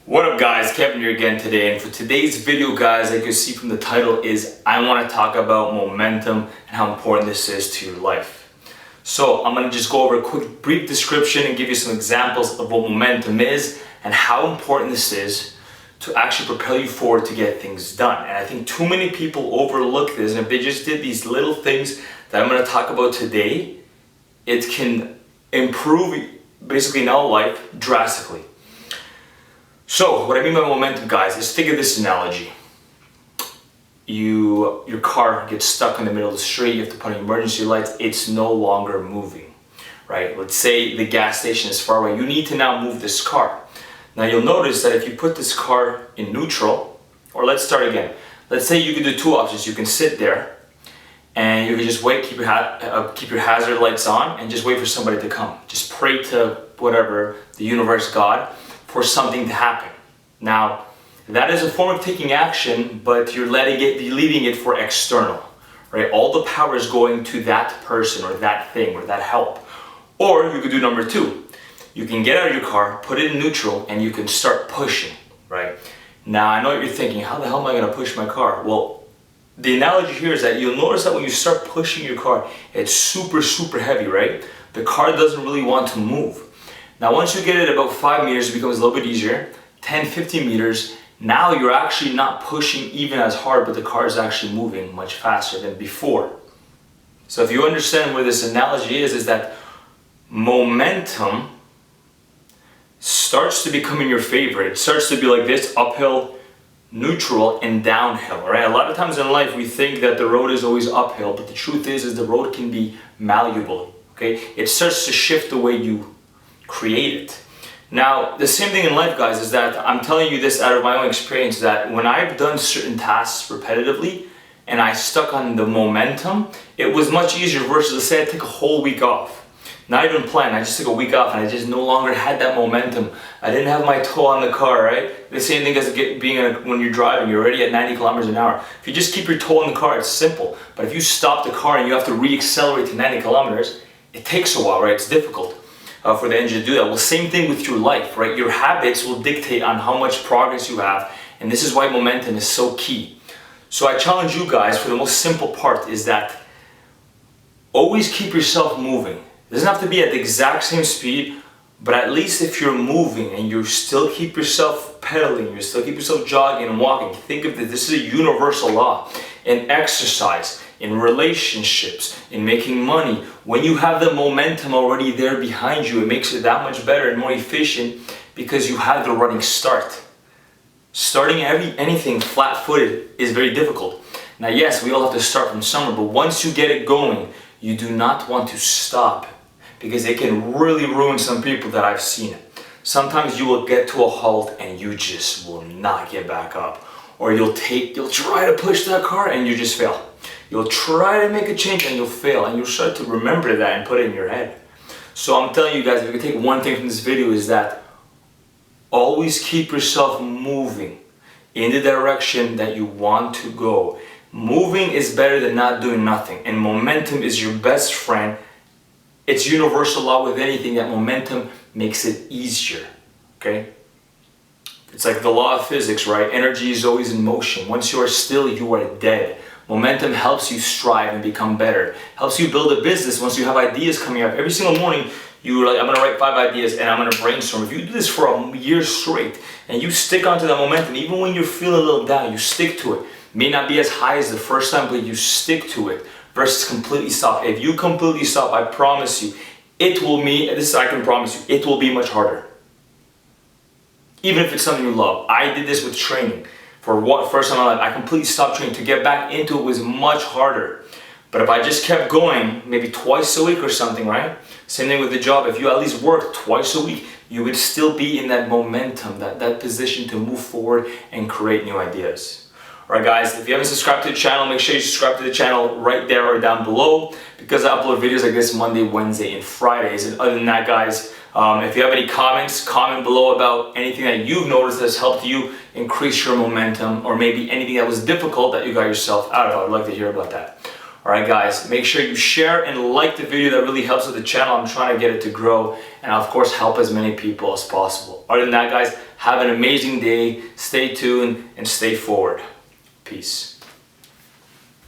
What up guys, Kevin here again today, and for today's video guys, like you see from the title, is I want to talk about momentum and how important this is to your life. So I'm going to just go over a quick brief description and give you some examples of what momentum is and how important this is to actually propel you forward to get things done. And I think too many people overlook this, and if they just did these little things that I'm going to talk about today, it can improve basically now life drastically. So what I mean by momentum guys is, think of this analogy. Your car gets stuck in the middle of the street, you have to put on emergency lights, it's no longer moving, right? Let's say the gas station is far away, you need to now move this car. Now you'll notice that if you put this car in neutral, or let's start again. Let's say you can do two options. You can sit there and you can just wait, keep your hazard lights on and just wait for somebody to come. Just pray to whatever, the universe, God, for something to happen. Now, that is a form of taking action, but you're leaving it for external, right? All the power is going to that person or that thing or that help. Or you could do number two. You can get out of your car, put it in neutral, and you can start pushing, right? Now, I know what you're thinking, how the hell am I gonna push my car? Well, the analogy here is that you'll notice that when you start pushing your car, it's super, super heavy, right? The car doesn't really want to move. Now once you get it about 5 meters, it becomes a little bit easier. 10, 15 meters, now you're actually not pushing even as hard, but the car is actually moving much faster than before. So if you understand where this analogy is that momentum starts to become in your favor. It starts to be like this: uphill, neutral, and downhill, right? A lot of times in life we think that the road is always uphill, but the truth is the road can be malleable, okay? It starts to shift the way you create it. Now, the same thing in life, guys, is that I'm telling you this out of my own experience, that when I've done certain tasks repetitively and I stuck on the momentum, it was much easier versus, let's say I took a whole week off. Not even planned, I just took a week off and I just no longer had that momentum. I didn't have my toe on the car, right? The same thing as when you're driving, you're already at 90 kilometers an hour. If you just keep your toe on the car, it's simple. But if you stop the car and you have to re-accelerate to 90 kilometers, it takes a while, right? It's difficult for the engine to do that. Well, same thing with your life, right? Your habits will dictate on how much progress you have, and this is why momentum is so key. So I challenge you guys, for the most simple part, is that always keep yourself moving. It doesn't have to be at the exact same speed, but at least if you're moving and you still keep yourself pedaling, you still keep yourself jogging and walking, think of this is a universal law. In exercise, in relationships, in making money, when you have the momentum already there behind you, it makes it that much better and more efficient because you have the running start. Starting anything flat-footed is very difficult. Now yes, we all have to start from somewhere, but once you get it going, you do not want to stop, because it can really ruin some people that I've seen. Sometimes you will get to a halt and you just will not get back up. Or you'll try to push that car and you just fail. You'll try to make a change and you'll fail, and you'll start to remember that and put it in your head. So I'm telling you guys, if you can take one thing from this video, is that always keep yourself moving in the direction that you want to go. Moving is better than not doing nothing, and momentum is your best friend. It's universal law with anything that momentum makes it easier, okay? It's like the law of physics, right? Energy is always in motion. Once you are still, you are dead. Momentum helps you strive and become better. Helps you build a business once you have ideas coming up. Every single morning, you're like, I'm gonna write 5 ideas and I'm gonna brainstorm. If you do this for a year straight and you stick onto that momentum, even when you're feeling a little down, you stick to it. May not be as high as the first time, but you stick to it versus completely stop. If you completely stop, I promise you, I can promise you, it will be much harder. Even if it's something you love. I did this with training. For first time in my life, I completely stopped training. To get back into it was much harder. But if I just kept going, maybe twice a week or something, right? Same thing with the job. If you at least worked twice a week, you would still be in that momentum, that position to move forward and create new ideas. Alright guys, if you haven't subscribed to the channel, make sure you subscribe to the channel right there or down below, because I upload videos like this Monday, Wednesday, and Fridays. And other than that guys, if you have any comments, comment below about anything that you've noticed that's helped you increase your momentum, or maybe anything that was difficult that you got yourself out of. I'd like to hear about that. Alright guys, make sure you share and like the video. That really helps with the channel. I'm trying to get it to grow and of course help as many people as possible. Other than that guys, Have an amazing day. Stay tuned and stay forward. Peace.